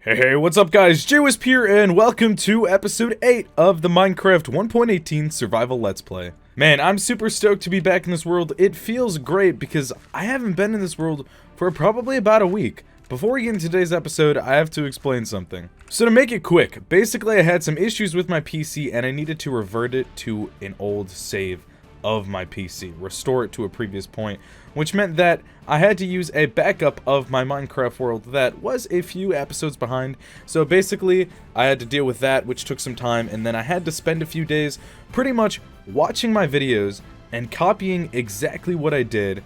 Hey, what's up guys? JWhisp here, and welcome to episode 8 of the Minecraft 1.18 Survival Let's Play. Man, I'm super stoked to be back in this world. It feels great because I haven't been in this world for probably about a week. Before we get into today's episode, I have to explain something. So to make it quick, basically I had some issues with my PC and I needed to revert it to an old save of my PC, restore it to a previous point, which meant that I had to use a backup of my Minecraft world that was a few episodes behind. So basically, I had to deal with that, which took some time, and then I had to spend a few days pretty much watching my videos and copying exactly what I did,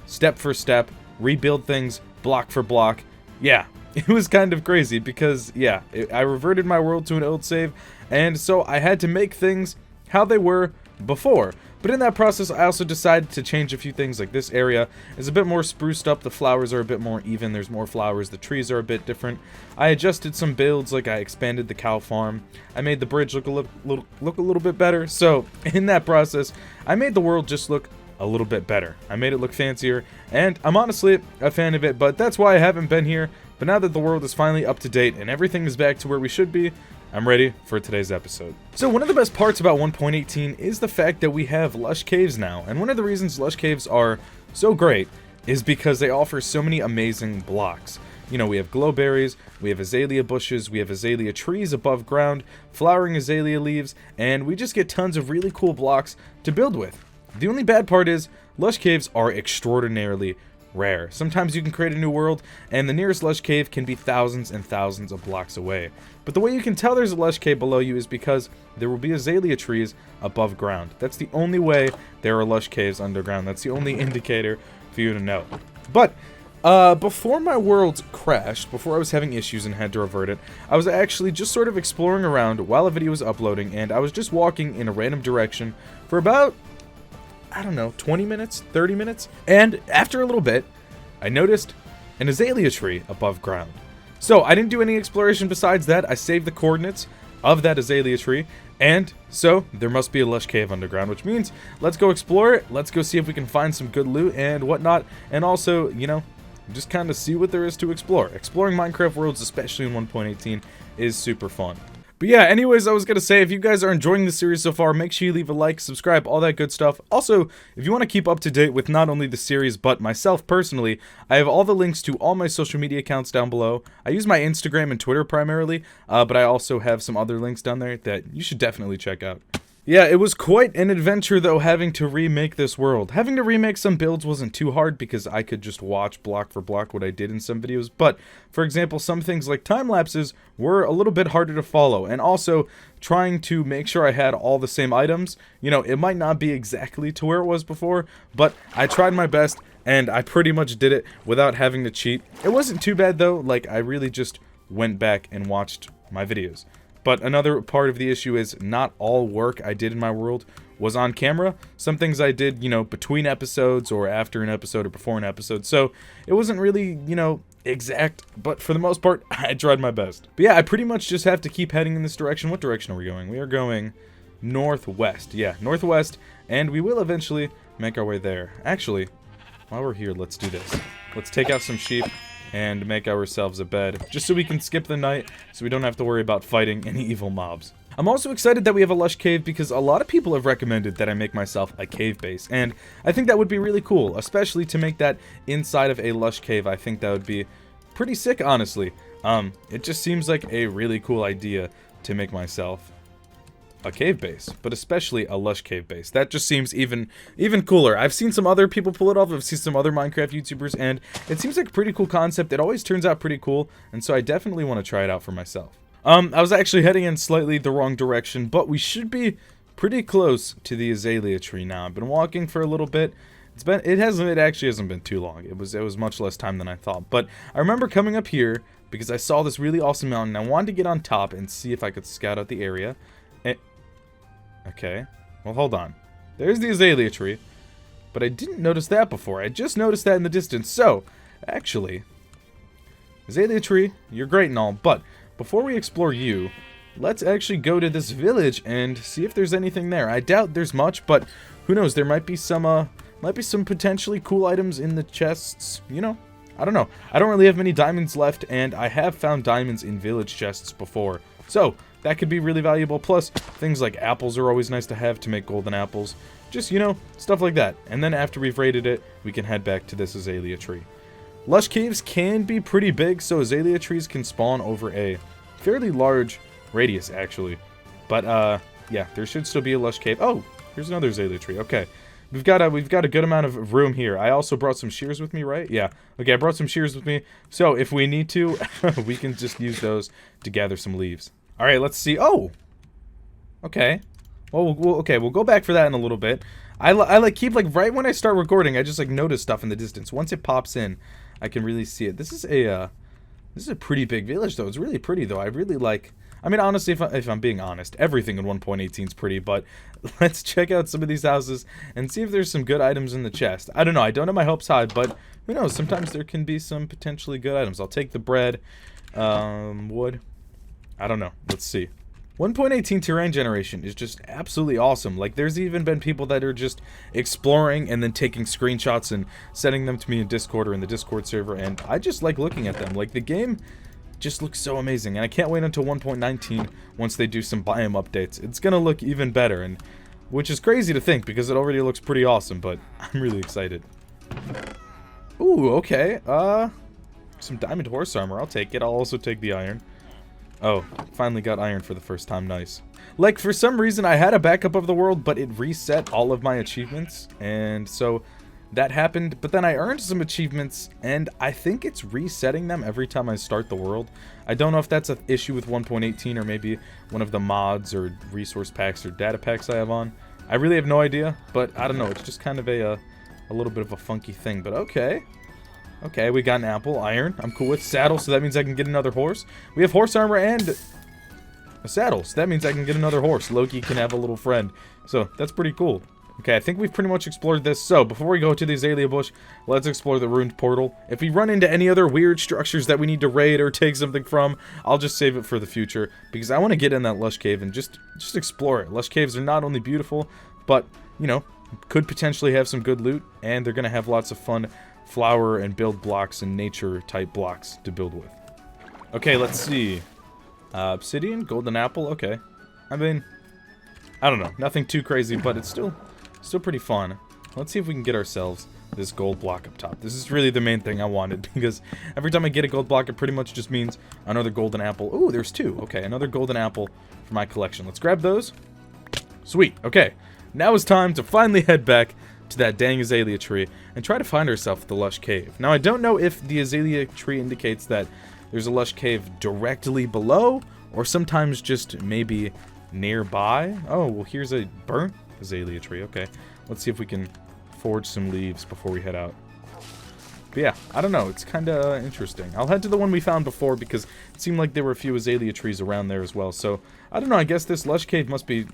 step for step, rebuild things, block for block. Yeah, it was kind of crazy because, yeah, I reverted my world to an old save, and so I had to make things how they were before. But in that process, I also decided to change a few things. Like this area is a bit more spruced up, the flowers are a bit more even, there's more flowers, the trees are a bit different. I adjusted some builds, like I expanded the cow farm, I made the bridge look a little bit better. So in that process, I made the world just look a little bit better. I made it look fancier, and I'm honestly a fan of it, but that's why I haven't been here. But now that the world is finally up to date and everything is back to where we should be, I'm ready for today's episode. So one of the best parts about 1.18 is the fact that we have Lush caves now, and one of the reasons Lush caves are so great is because they offer so many amazing blocks. You know, we have glowberries, we have azalea bushes, we have azalea trees above ground, flowering azalea leaves, and we just get tons of really cool blocks to build with. The only bad part is Lush caves are extraordinarily rare. Sometimes you can create a new world, and the nearest Lush cave can be thousands and thousands of blocks away. But the way you can tell there's a Lush cave below you is because there will be azalea trees above ground. That's the only way there are Lush caves underground. That's the only indicator for you to know. But before my world crashed, before I was having issues and had to revert it, I was actually just sort of exploring around while a video was uploading, and I was just walking in a random direction for about, I don't know, 20 minutes, 30 minutes, and after a little bit, I noticed an azalea tree above ground. So I didn't do any exploration besides that. I saved the coordinates of that azalea tree, and so there must be a Lush cave underground, which means let's go explore it, let's go see if we can find some good loot and whatnot, and also, you know, just kind of see what there is to explore. Exploring Minecraft worlds, especially in 1.18, is super fun. But yeah, anyways, I was gonna say, if you guys are enjoying the series so far, make sure you leave a like, subscribe, all that good stuff. Also, if you want to keep up to date with not only the series, but myself personally, I have all the links to all my social media accounts down below. I use my Instagram and Twitter primarily, but I also have some other links down there that you should definitely check out. Yeah, it was quite an adventure though, having to remake this world. Having to remake some builds wasn't too hard because I could just watch block for block what I did in some videos, but for example, some things like time lapses were a little bit harder to follow, and also trying to make sure I had all the same items. You know, it might not be exactly to where it was before, but I tried my best and I pretty much did it without having to cheat. It wasn't too bad though, like I really just went back and watched my videos. But another part of the issue is not all work I did in my world was on camera. Some things I did, you know, between episodes or after an episode or before an episode. So it wasn't really, you know, exact, but for the most part, I tried my best. But yeah, I pretty much just have to keep heading in this direction. What direction are we going? We are going northwest. Yeah, northwest, and we will eventually make our way there. Actually, while we're here, let's do this. Let's take out some sheep and make ourselves a bed, just so we can skip the night, so we don't have to worry about fighting any evil mobs. I'm also excited that we have a Lush cave because a lot of people have recommended that I make myself a cave base, and I think that would be really cool, especially to make that inside of a Lush cave. I think that would be pretty sick, honestly. It just seems like a really cool idea to make myself a cave base, but especially a Lush cave base. That just seems even cooler. I've seen some other people pull it off. I've seen some other Minecraft YouTubers, and it seems like a pretty cool concept. It always turns out pretty cool, and so I definitely want to try it out for myself. I was actually heading in slightly the wrong direction, but we should be pretty close to the azalea tree now. I've been walking for a little bit. It actually hasn't been too long. It was much less time than I thought. But I remember coming up here because I saw this really awesome mountain. I wanted to get on top and see if I could scout out the area. Okay, well, hold on. There's the azalea tree, but I didn't notice that before. I just noticed that in the distance. So, actually, azalea tree, you're great and all, but before we explore you, let's actually go to this village and see if there's anything there. I doubt there's much, but who knows? There might be some potentially cool items in the chests. You know, I don't know. I don't really have many diamonds left, and I have found diamonds in village chests before. So, that could be really valuable. Plus, things like apples are always nice to have to make golden apples. Just, you know, stuff like that. And then after we've raided it, we can head back to this azalea tree. Lush caves can be pretty big, so azalea trees can spawn over a fairly large radius, actually. But, yeah, there should still be a lush cave. Oh, here's another azalea tree. Okay. We've got a good amount of room here. I also brought some shears with me, right? Yeah. Okay, I brought some shears with me. So, if we need to, we can just use those to gather some leaves. Alright, let's see. Oh! Okay. Well, we'll go back for that in a little bit. I like keep, like, right when I start recording, I just, like, notice stuff in the distance. Once it pops in, I can really see it. This is a pretty big village, though. It's really pretty, though. I really like... I mean, honestly, if I'm being honest, everything in 1.18 is pretty, but let's check out some of these houses and see if there's some good items in the chest. I don't know. I don't have my hopes high, but who knows? Sometimes there can be some potentially good items. I'll take the bread. Wood. I don't know. Let's see. 1.18 terrain generation is just absolutely awesome. Like, there's even been people that are just exploring and then taking screenshots and sending them to me in Discord or in the Discord server, and I just like looking at them. Like, the game just looks so amazing, and I can't wait until 1.19 once they do some biome updates. It's gonna look even better, and which is crazy to think because it already looks pretty awesome, but I'm really excited. Ooh, okay. Some diamond horse armor. I'll take it. I'll also take the iron. Oh, finally got iron for the first time. Nice. Like, for some reason, I had a backup of the world, but it reset all of my achievements, and so that happened, but then I earned some achievements, and I think it's resetting them every time I start the world. I don't know if that's an issue with 1.18 or maybe one of the mods or resource packs or data packs I have on. I really have no idea, but I don't know. It's just kind of a little bit of a funky thing, but okay. Okay, we got an apple, iron. I'm cool with saddle, so that means I can get another horse. We have horse armor and a saddle, so that means I can get another horse. Loki can have a little friend, so that's pretty cool. Okay, I think we've pretty much explored this. So, before we go to the azalea bush, let's explore the ruined portal. If we run into any other weird structures that we need to raid or take something from, I'll just save it for the future, because I want to get in that lush cave and just explore it. Lush caves are not only beautiful, but, you know, could potentially have some good loot, and they're going to have lots of fun flower and build blocks and nature type blocks to build with. Okay, let's see. Obsidian, golden apple, okay. I mean, I don't know, nothing too crazy, but it's still pretty fun. Let's see if we can get ourselves this gold block up top. This is really the main thing I wanted, because every time I get a gold block, it pretty much just means another golden apple. Ooh, there's two. Okay, another golden apple for my collection. Let's grab those. Sweet. Okay, now it's time to finally head back to that dang azalea tree and try to find ourselves the lush cave. Now, I don't know if the azalea tree indicates that there's a lush cave directly below, or sometimes just maybe nearby. Oh, well, here's a burnt azalea tree. Okay, let's see if we can forge some leaves before we head out. But yeah, I don't know, it's kind of interesting. I'll head to the one we found before because it seemed like there were a few azalea trees around there as well. So I don't know, I guess this lush cave must be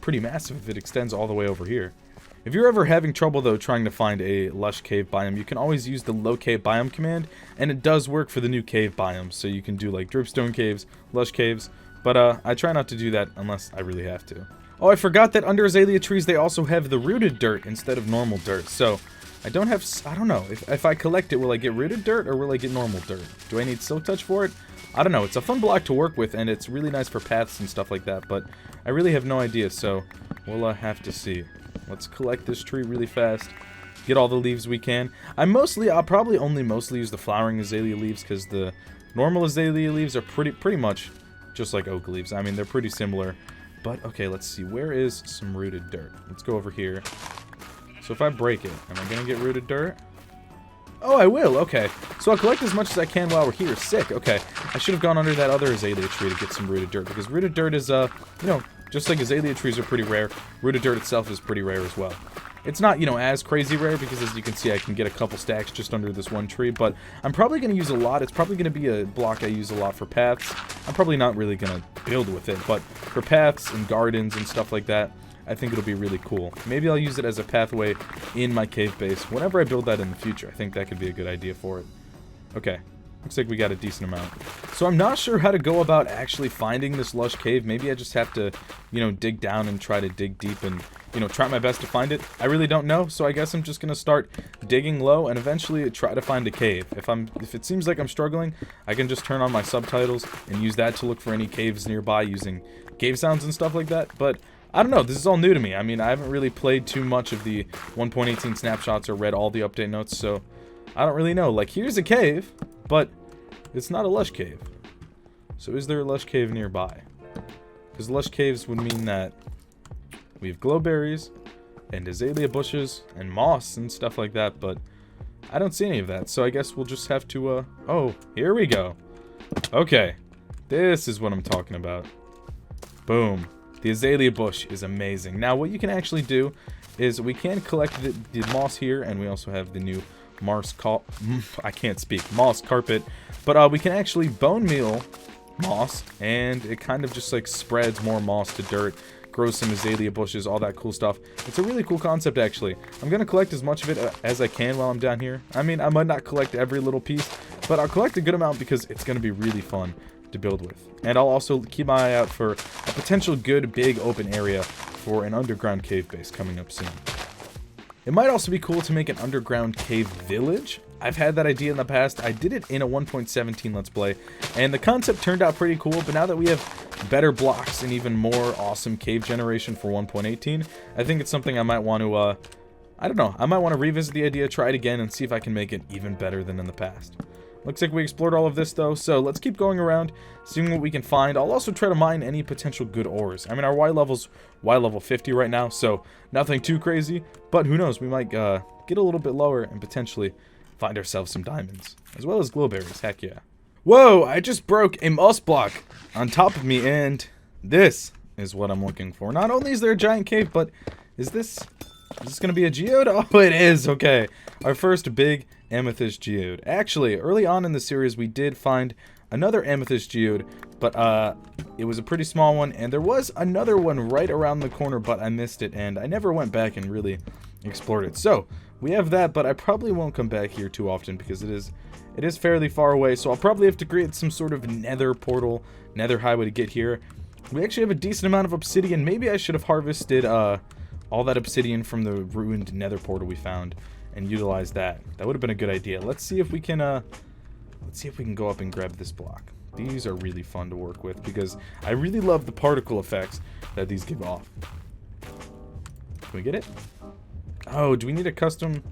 pretty massive if it extends all the way over here. If you're ever having trouble though trying to find a lush cave biome, you can always use the locate biome command, and it does work for the new cave biomes. So you can do like dripstone caves, lush caves, but I try not to do that unless I really have to. Oh, I forgot that under azalea trees they also have the rooted dirt instead of normal dirt. So I don't know, if I collect it, will I get rooted dirt or will I get normal dirt? Do I need silk touch for it? I don't know. It's a fun block to work with, and it's really nice for paths and stuff like that, but I really have no idea, so we'll have to see. Let's collect this tree really fast, get all the leaves we can. I'll probably only mostly use the flowering azalea leaves, because the normal azalea leaves are pretty much just like oak leaves. I mean, they're pretty similar. But, okay, let's see. Where is some rooted dirt? Let's go over here. So if I break it, am I going to get rooted dirt? Oh, I will. Okay. So I'll collect as much as I can while we're here. Sick. Okay. I should have gone under that other azalea tree to get some rooted dirt, because rooted dirt is, you know, just like azalea trees are pretty rare, rooted dirt itself is pretty rare as well. It's not, you know, as crazy rare, because as you can see, I can get a couple stacks just under this one tree, but I'm probably going to use a lot. It's probably going to be a block I use a lot for paths. I'm probably not really going to build with it, but for paths and gardens and stuff like that, I think it'll be really cool. Maybe I'll use it as a pathway in my cave base whenever I build that in the future. I think that could be a good idea for it. Okay. Looks like we got a decent amount. So I'm not sure how to go about actually finding this lush cave. Maybe I just have to, you know, dig down and try to dig deep and, you know, try my best to find it. I really don't know, so I guess I'm just gonna start digging low and eventually try to find a cave. If it seems like I'm struggling, I can just turn on my subtitles and use that to look for any caves nearby using cave sounds and stuff like that. But I don't know, this is all new to me. I mean, I haven't really played too much of the 1.18 snapshots or read all the update notes, so I don't really know. Like, here's a cave, but it's not a lush cave. So is there a lush cave nearby? Because lush caves would mean that we have glowberries and azalea bushes and moss and stuff like that, but I don't see any of that. So I guess we'll just have to, oh, here we go. Okay, this is what I'm talking about. Boom. The azalea bush is amazing. Now, what you can actually do is we can collect the moss here, and we also have the new moss carpet. But we can actually bone meal moss, and it kind of just like spreads more moss to dirt, grows some azalea bushes, all that cool stuff. It's a really cool concept, actually. I'm going to collect as much of it as I can while I'm down here. I mean, I might not collect every little piece, but I'll collect a good amount because it's going to be really fun to build with. And I'll also keep my eye out for a potential good big open area for an underground cave base coming up soon. It might also be cool to make an underground cave village. I've had that idea in the past. I did it in a 1.17 Let's Play, and the concept turned out pretty cool, but now that we have better blocks and even more awesome cave generation for 1.18, I think it's something I might want to, I don't know, I might want to revisit the idea, try it again, and see if I can make it even better than in the past. Looks like we explored all of this, though, so let's keep going around, seeing what we can find. I'll also try to mine any potential good ores. I mean, our Y level's Y level 50 right now, so nothing too crazy, but who knows, we might get a little bit lower and potentially find ourselves some diamonds, as well as glowberries, heck yeah. Whoa, I just broke a moss block on top of me, and this is what I'm looking for. Not only is there a giant cave, but is this gonna be a geode? Oh, it is, okay. Our first big amethyst geode. Actually, early on in the series, we did find another amethyst geode, but it was a pretty small one, and there was another one right around the corner, but I missed it, and I never went back and really explored it. So, we have that, but I probably won't come back here too often because it is fairly far away, so I'll probably have to create some sort of nether portal, nether highway to get here. We actually have a decent amount of obsidian. Maybe I should have harvested all that obsidian from the ruined nether portal we found and utilize that. That would have been a good idea. Let's see if we can go up and grab this block. These are really fun to work with because I really love the particle effects that these give off. Can we get it? Oh, do we need a custom?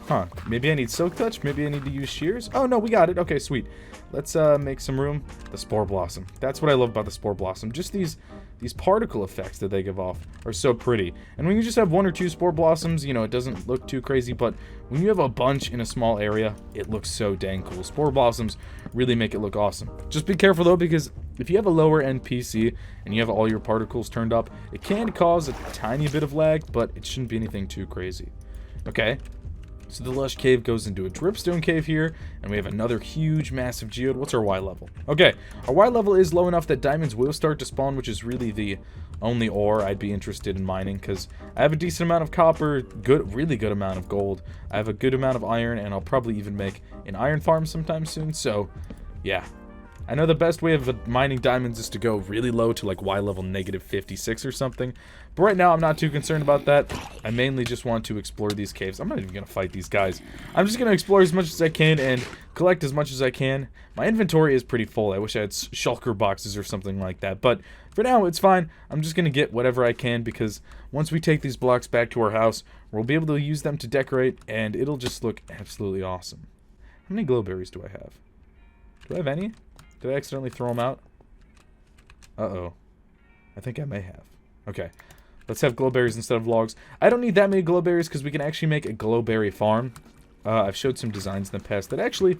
Huh. Maybe I need silk touch? Maybe I need to use shears? Oh, no, we got it. Okay, sweet. Let's make some room. The spore blossom. That's what I love about the spore blossom. Just these particle effects that they give off are so pretty. And when you just have one or two spore blossoms, you know, it doesn't look too crazy, but when you have a bunch in a small area, it looks so dang cool. Spore blossoms really make it look awesome. Just be careful though, because if you have a lower end PC and you have all your particles turned up, it can cause a tiny bit of lag, but it shouldn't be anything too crazy. Okay. So the lush cave goes into a dripstone cave here, and we have another huge, massive geode. What's our Y level? Okay, our Y level is low enough that diamonds will start to spawn, which is really the only ore I'd be interested in mining, because I have a decent amount of copper, really good amount of gold. I have a good amount of iron, and I'll probably even make an iron farm sometime soon, so yeah. I know the best way of mining diamonds is to go really low to like Y level -56 or something. But right now I'm not too concerned about that. I mainly just want to explore these caves. I'm not even going to fight these guys. I'm just going to explore as much as I can and collect as much as I can. My inventory is pretty full. I wish I had shulker boxes or something like that. But for now it's fine. I'm just going to get whatever I can because once we take these blocks back to our house, we'll be able to use them to decorate and it'll just look absolutely awesome. How many glowberries do I have? Do I have any? Did I accidentally throw them out? Uh-oh. I think I may have. Okay. Let's have glowberries instead of logs. I don't need that many glowberries because we can actually make a glowberry farm. I've showed some designs in the past that actually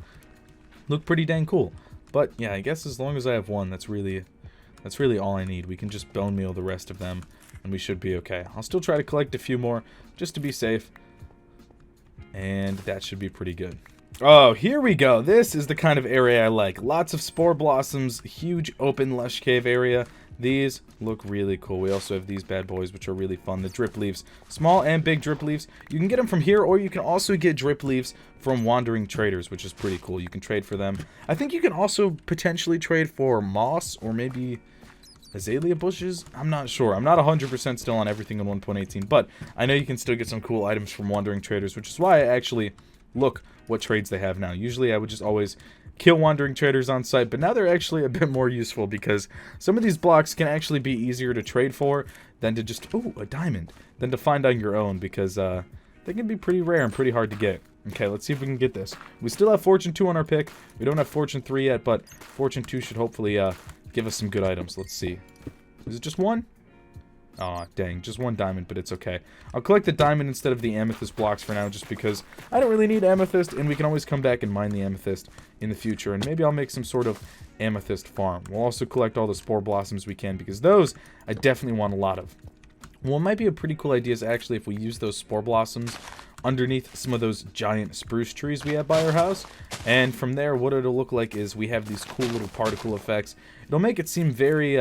look pretty dang cool. But yeah, I guess as long as I have one, that's really all I need. We can just bone meal the rest of them and we should be okay. I'll still try to collect a few more just to be safe. And that should be pretty good. Oh, here we go. This is the kind of area I like. Lots of spore blossoms, huge open lush cave area. These look really cool. We also have these bad boys, which are really fun. The drip leaves, small and big drip leaves. You can get them from here, or you can also get drip leaves from wandering traders, which is pretty cool. You can trade for them. I think you can also potentially trade for moss or maybe azalea bushes. I'm not sure. I'm not 100% still on everything in 1.18, but I know you can still get some cool items from wandering traders, which is why I actually look what trades they have now. Usually I would just always kill wandering traders on site, but now they're actually a bit more useful because some of these blocks can actually be easier to trade for than to just, ooh, a diamond, than to find on your own, because they can be pretty rare and pretty hard to get. Okay, let's see if we can get this. We still have Fortune 2 on our pick. We don't have Fortune 3 yet, but Fortune 2 should hopefully give us some good items. Let's see. Is it just one? Aw, dang, just one diamond, but it's okay. I'll collect the diamond instead of the amethyst blocks for now, just because I don't really need amethyst, and we can always come back and mine the amethyst in the future, and maybe I'll make some sort of amethyst farm. We'll also collect all the spore blossoms we can, because those I definitely want a lot of. What might be a pretty cool idea is actually if we use those spore blossoms underneath some of those giant spruce trees we have by our house, and from there what it'll look like is we have these cool little particle effects. It'll make it seem very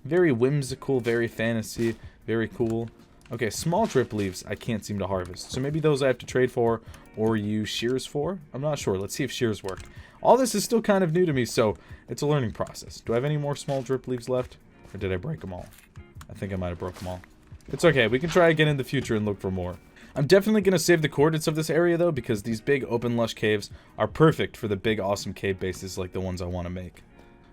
very whimsical, very fantasy, very cool. Okay, small drip leaves I can't seem to harvest, so maybe those I have to trade for or use shears for. I'm not sure. Let's see if shears work. All this is still kind of new to me, so it's a learning process. Do I have any more small drip leaves left, or did I break them all? I think I might have broke them all. It's okay, we can try again in the future and look for more. I'm definitely going to save the coordinates of this area, though, because these big open lush caves are perfect for the big awesome cave bases like the ones I want to make.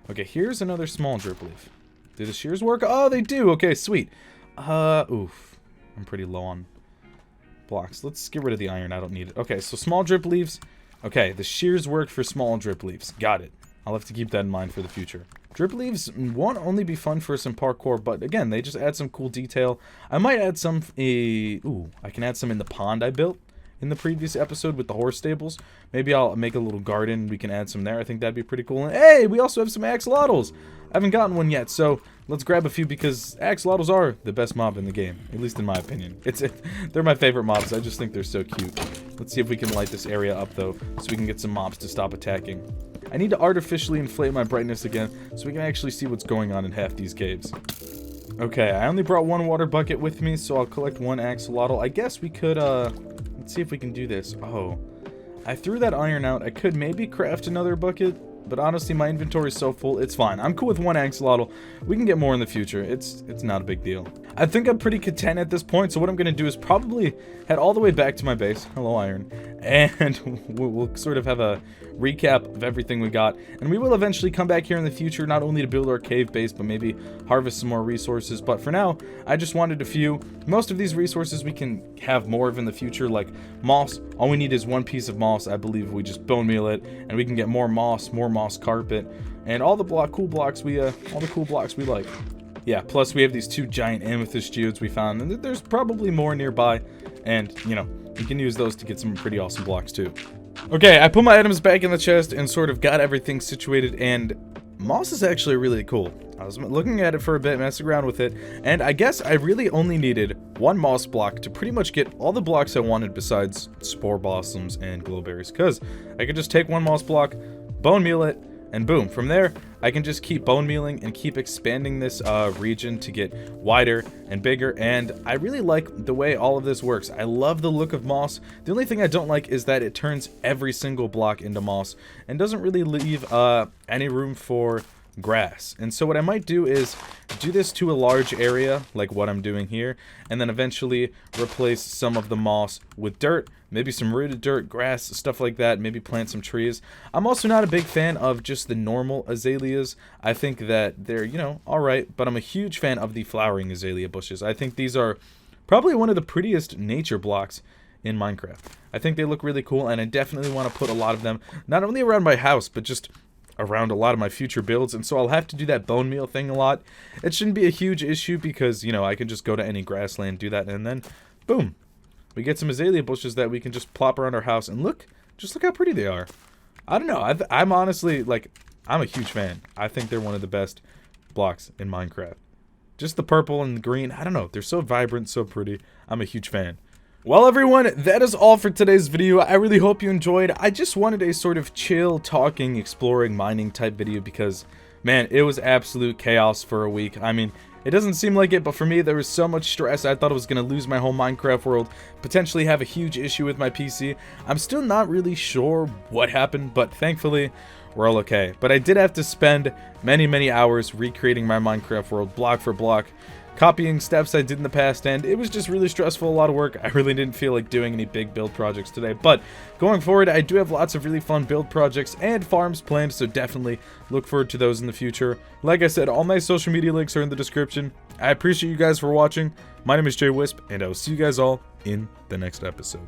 Okay, here's another small drip leaf. Do the shears work? Oh, they do! Okay, sweet. Oof. I'm pretty low on blocks. Let's get rid of the iron. I don't need it. Okay, so small drip leaves. Okay, the shears work for small drip leaves. Got it. I'll have to keep that in mind for the future. Drip leaves won't only be fun for some parkour, but again, they just add some cool detail. I might add some, ooh, I can add some in the pond I built in the previous episode with the horse stables. Maybe I'll make a little garden. We can add some there. I think that'd be pretty cool. And hey, we also have some axolotls. I haven't gotten one yet, so let's grab a few because axolotls are the best mob in the game, at least in my opinion. They're my favorite mobs. I just think they're so cute. Let's see if we can light this area up, though, so we can get some mobs to stop attacking. I need to artificially inflate my brightness again so we can actually see what's going on in half these caves. Okay, I only brought one water bucket with me, so I'll collect one axolotl. I guess we could, let's see if we can do this. Oh, I threw that iron out. I could maybe craft another bucket, but honestly, my inventory is so full, it's fine. I'm cool with one axolotl. We can get more in the future. It's not a big deal. I think I'm pretty content at this point, so what I'm going to do is probably head all the way back to my base. Hello, iron. And we'll sort of have a recap of everything we got. And we will eventually come back here in the future, not only to build our cave base, but maybe harvest some more resources. But for now, I just wanted a few. Most of these resources we can have more of in the future, like moss. All we need is one piece of moss. I believe we just bone meal it, and we can get more moss carpet, and all the cool blocks we like. Yeah, plus we have these two giant amethyst geodes we found, and there's probably more nearby, and, you know, you can use those to get some pretty awesome blocks too. Okay, I put my items back in the chest and sort of got everything situated, and moss is actually really cool. I was looking at it for a bit, messing around with it, and I guess I really only needed one moss block to pretty much get all the blocks I wanted besides spore blossoms and glowberries, because I could just take one moss block, bone meal it, and boom, from there, I can just keep bone mealing and keep expanding this region to get wider and bigger, and I really like the way all of this works. I love the look of moss. The only thing I don't like is that it turns every single block into moss and doesn't really leave any room for grass. And so what I might do is do this to a large area, like what I'm doing here, and then eventually replace some of the moss with dirt, maybe some rooted dirt, grass, stuff like that, maybe plant some trees. I'm also not a big fan of just the normal azaleas. I think that they're, you know, alright, but I'm a huge fan of the flowering azalea bushes. I think these are probably one of the prettiest nature blocks in Minecraft. I think they look really cool, and I definitely want to put a lot of them, not only around my house, but just around a lot of my future builds, and so I'll have to do that bone meal thing a lot. It shouldn't be a huge issue because, you know, I can just go to any grassland, do that, and then boom, we get some azalea bushes that we can just plop around our house, and look how pretty they are. I don't know, I'm honestly, like, I'm a huge fan. I think they're one of the best blocks in Minecraft. Just the purple and the green, I don't know, they're so vibrant, so pretty. I'm a huge fan. Well, everyone, that is all for today's video. I really hope you enjoyed. I just wanted a sort of chill, talking, exploring, mining type video because Man, it was absolute chaos for a week. I mean, it doesn't seem like it, but for me, there was so much stress. I thought I was going to lose my whole Minecraft world, potentially have a huge issue with my PC. I'm still not really sure what happened, but thankfully, we're all okay. But I did have to spend many hours recreating my Minecraft world block for block, copying steps I did in the past, and it was just really stressful, a lot of work. I really didn't feel like doing any big build projects today, but going forward, I do have lots of really fun build projects and farms planned, so definitely look forward to those in the future. Like I said, all my social media links are in the description. I appreciate you guys for watching. My name is JWhisp, and I will see you guys all in the next episode.